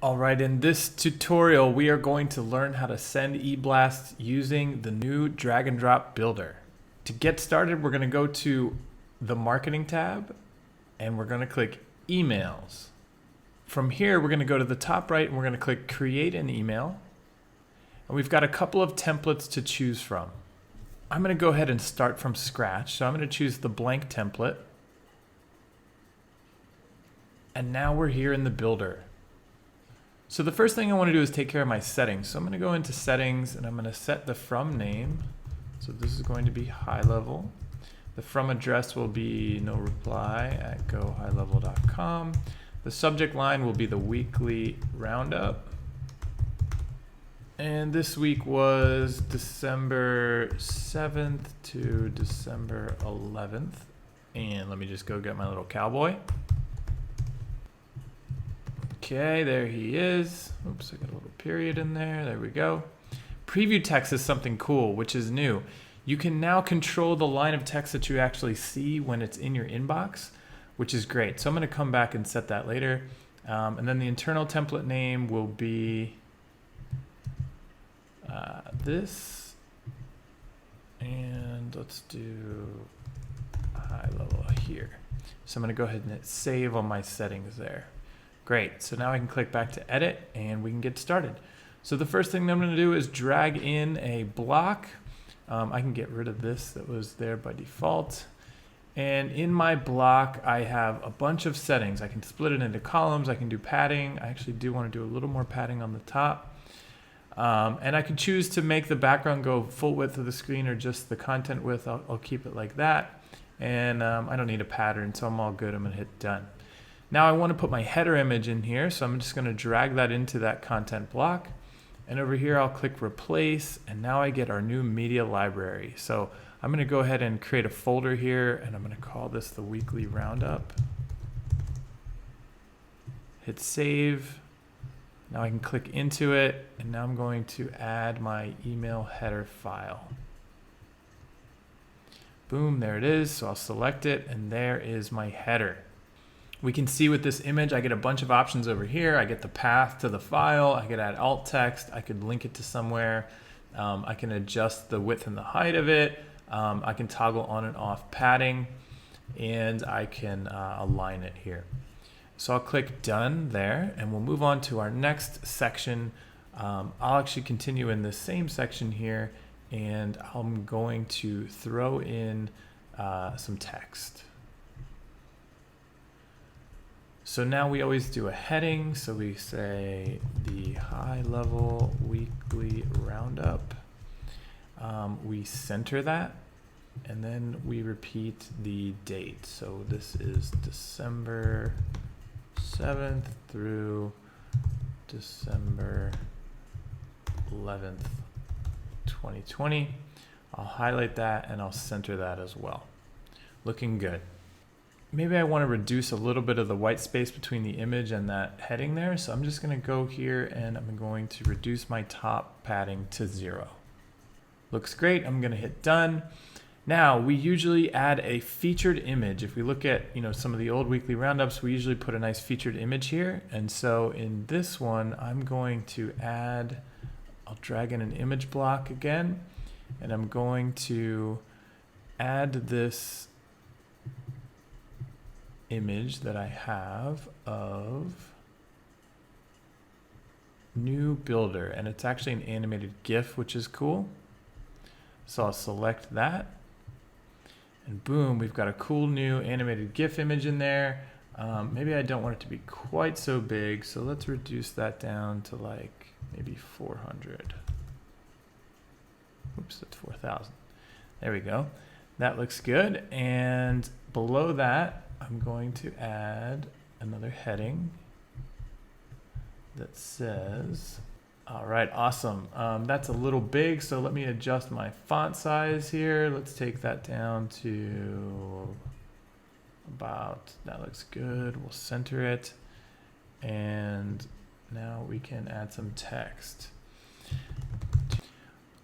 Alright, in this tutorial we are going to learn how to send eBlasts using the new drag and drop builder. To get started, we're going to go to the marketing tab and we're going to click emails. From here we're going to go to the top right and we're going to click create an email. And we've got a couple of templates to choose from. I'm going to go ahead and start from scratch. So I'm going to choose the blank template. And now we're here in the builder. So the first thing I want to do is take care of my settings. So I'm going to go into settings and I'm going to set the from name. So this is going to be HighLevel. The from address will be no reply at gohighlevel.com. The subject line will be the weekly roundup. And this week was December 7th to December 11th. And let me just go get my little cowboy. Okay, there he is. Oops, I got a little period in there. There we go. Preview text is something cool, which is new. You can now control the line of text that you actually see when it's in your inbox, which is great. So I'm going to come back and set that later. And then the internal template name will be this. And let's do HighLevel here. So I'm going to go ahead and hit save on my settings there. Great, so now I can click back to edit and we can get started. So the first thing that I'm going to do is drag in a block. I can get rid of this that was there by default. And in my block, I have a bunch of settings. I can split it into columns. I can do padding. I actually do want to do a little more padding on the top. And I can choose to make the background go full width of the screen or just the content width. I'll keep it like that. And I don't need a pattern, so I'm all good. I'm going to hit done. Now I want to put my header image in here, so I'm just going to drag that into that content block. And over here I'll click replace, and now I get our new media library. So I'm going to go ahead and create a folder here, and I'm going to call this the weekly roundup. Hit save. Now I can click into it, and now I'm going to add my email header file. Boom, there it is. So I'll select it, and there is my header. We can see with this image, I get a bunch of options over here. I get the path to the file. I could add alt text. I could link it to somewhere. I can adjust the width and the height of it. I can toggle on and off padding, and I can align it here. So I'll click done there, and we'll move on to our next section. I'll actually continue in the same section here, and I'm going to throw in some text. So now we always do a heading, so we say the HighLevel weekly roundup. We center that, and then we repeat the date. So this is December 7th through December 11th, 2020. I'll highlight that and I'll center that as well. Looking good. Maybe I want to reduce a little bit of the white space between the image and that heading there. So I'm just going to go here and I'm going to reduce my top padding to 0. Looks great. I'm going to hit done. Now we usually add a featured image. If we look at some of the old weekly roundups, we usually put a nice featured image here. And so in this one, I'm going to add, I'll drag in an image block again, and I'm going to add this image that I have of new builder, and it's actually an animated GIF, which is cool. So I'll select that, and boom, we've got a cool new animated GIF image in there. Maybe I don't want it to be quite so big, so let's reduce that down to like maybe 400. Oops, that's 4,000. There we go. That looks good. And below that, I'm going to add another heading that says, all right, awesome. That's a little big, so let me adjust my font size here. Let's take that down to about, that looks good. We'll center it. And now we can add some text.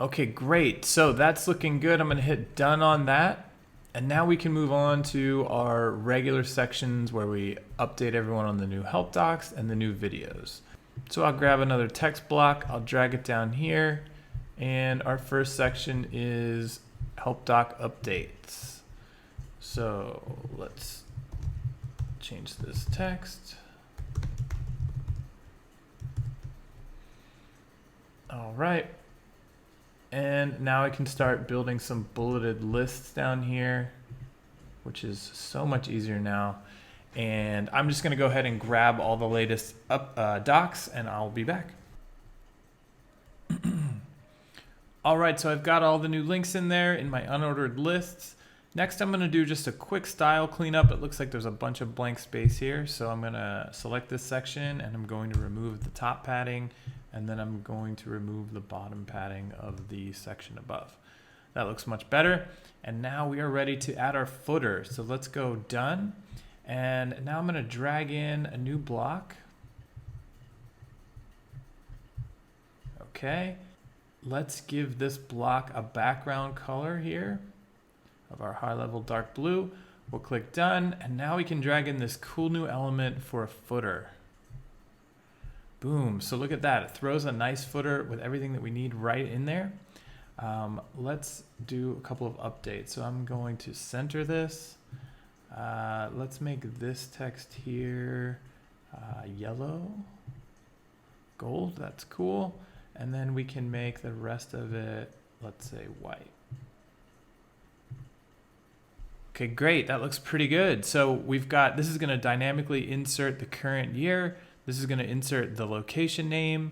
Okay, great. So that's looking good. I'm going to hit done on that. And now we can move on to our regular sections where we update everyone on the new help docs and the new videos. So I'll grab another text block, I'll drag it down here, and our first section is help doc updates. So let's change this text. All right. And now I can start building some bulleted lists down here, which is so much easier now. And I'm just going to go ahead and grab all the latest docs, and I'll be back. All right, so I've got all the new links in there in my unordered lists. Next, I'm going to do just a quick style cleanup. It looks like there's a bunch of blank space here. So I'm going to select this section, and I'm going to remove the top padding, and then I'm going to remove the bottom padding of the section above. That looks much better. And now we are ready to add our footer. So let's go done. And now I'm going to drag in a new block. Okay. Let's give this block a background color here of our high level dark blue. We'll click done. And now we can drag in this cool new element for a footer. Boom. So look at that. It throws a nice footer with everything that we need right in there. Let's do a couple of updates. So I'm going to center this. Let's make this text here yellow, gold. That's cool. And then we can make the rest of it, let's say white. Okay, great. That looks pretty good. So we've got, this is going to dynamically insert the current year. This is going to insert the location name,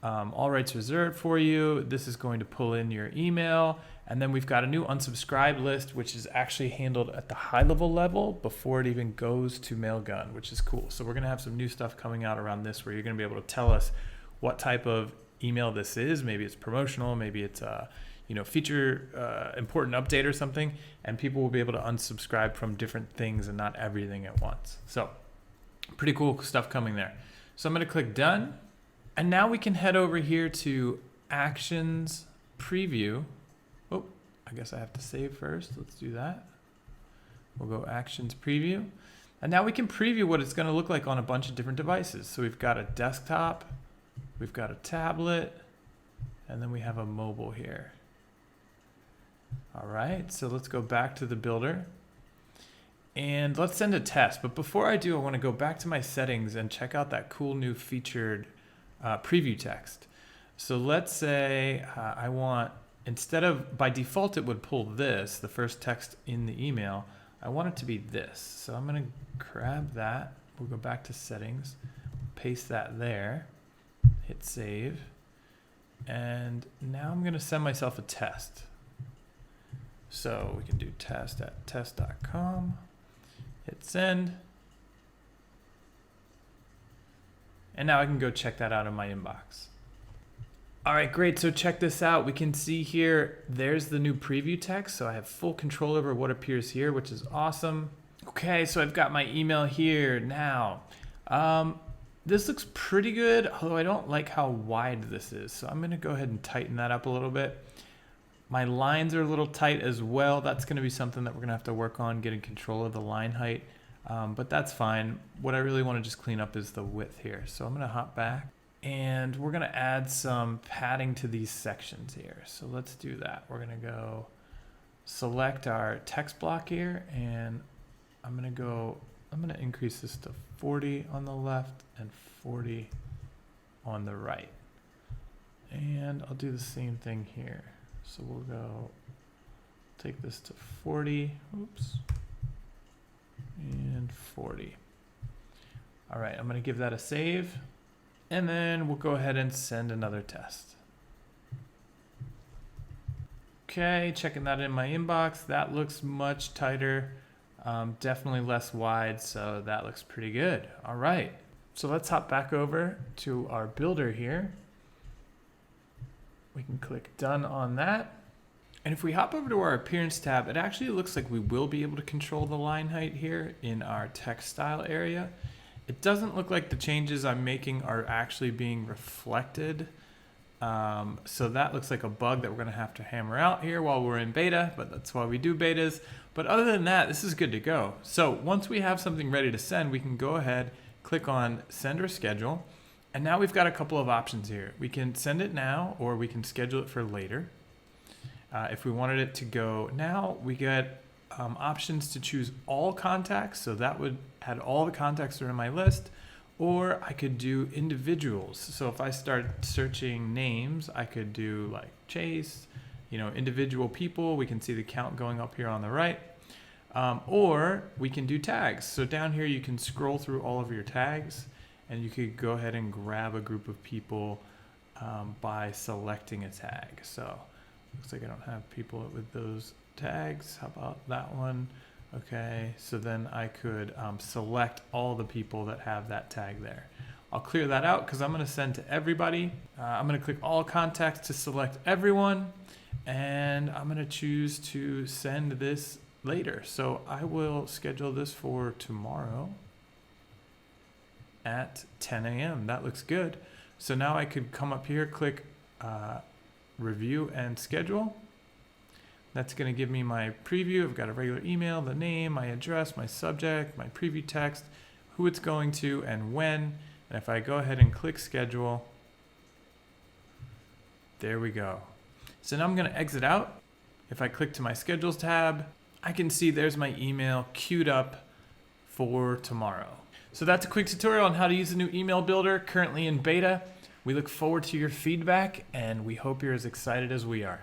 all rights reserved for you. This is going to pull in your email. And then we've got a new unsubscribe list, which is actually handled at the HighLevel level before it even goes to Mailgun, which is cool. So we're going to have some new stuff coming out around this where you're going to be able to tell us what type of email this is. Maybe it's promotional, maybe it's a feature important update or something, and people will be able to unsubscribe from different things and not everything at once. So pretty cool stuff coming there. So I'm going to click done. And now we can head over here to Actions Preview. Oh, I guess I have to save first. Let's do that. We'll go Actions Preview. And now we can preview what it's going to look like on a bunch of different devices. So we've got a desktop, we've got a tablet, and then we have a mobile here. All right, so let's go back to the builder. And let's send a test. But before I do, I want to go back to my settings and check out that cool new featured preview text. So let's say I want, instead of, by default, it would pull this, the first text in the email. I want it to be this. So I'm going to grab that. We'll go back to settings, paste that there, hit save. And now I'm going to send myself a test. So we can do test at test.com, hit send. And now I can go check that out in my inbox. All right, great. So check this out. We can see here, there's the new preview text. So I have full control over what appears here, which is awesome. Okay, so I've got my email here now. This looks pretty good, although I don't like how wide this is. So I'm gonna go ahead and tighten that up a little bit. My lines are a little tight as well. That's gonna be something that we're gonna have to work on, getting control of the line height. But that's fine. What I really want to just clean up is the width here. So I'm going to hop back and we're going to add some padding to these sections here. So let's do that. We're going to go select our text block here, and I'm going to increase this to 40 on the left and 40 on the right. And I'll do the same thing here. So we'll go take this to 40. Oops. And 40. All right, I'm going to give that a save. And then we'll go ahead and send another test. Okay, checking that in my inbox. That looks much tighter. Definitely less wide, so that looks pretty good. All right, so let's hop back over to our builder here. We can click done on that. And if we hop over to our appearance tab, it actually looks like we will be able to control the line height here in our text style area. It doesn't look like the changes I'm making are actually being reflected. So that looks like a bug that we're going to have to hammer out here while we're in beta, but that's why we do betas. But other than that, this is good to go. So once we have something ready to send, we can go ahead, click on send or schedule, And now we've got a couple of options here. We can send it now, or we can schedule it for later. If we wanted it to go now, we get options to choose all contacts. So that would add all the contacts that are in my list. Or I could do individuals. So if I start searching names, I could do like Chase, individual people. We can see the count going up here on the right. Or we can do tags. So down here, you can scroll through all of your tags, and you could go ahead and grab a group of people by selecting a tag. So looks like I don't have people with those tags. How about that one? Okay, so then I could select all the people that have that tag there. I'll clear that out because I'm going to send to everybody. I'm going to click all contacts to select everyone, and I'm going to choose to send this later. So I will schedule this for tomorrow at 10 a.m. That looks good. So now I could come up here, click review and schedule. That's going to give me my preview. I've got a regular email, the name, my address, my subject, my preview text, who it's going to, and when. And if I go ahead and click schedule, there we go. So now I'm going to exit out. If I click to my schedules tab, I can see there's my email queued up for tomorrow. So that's a quick tutorial on how to use the new email builder currently in beta. We look forward to your feedback, and we hope you're as excited as we are.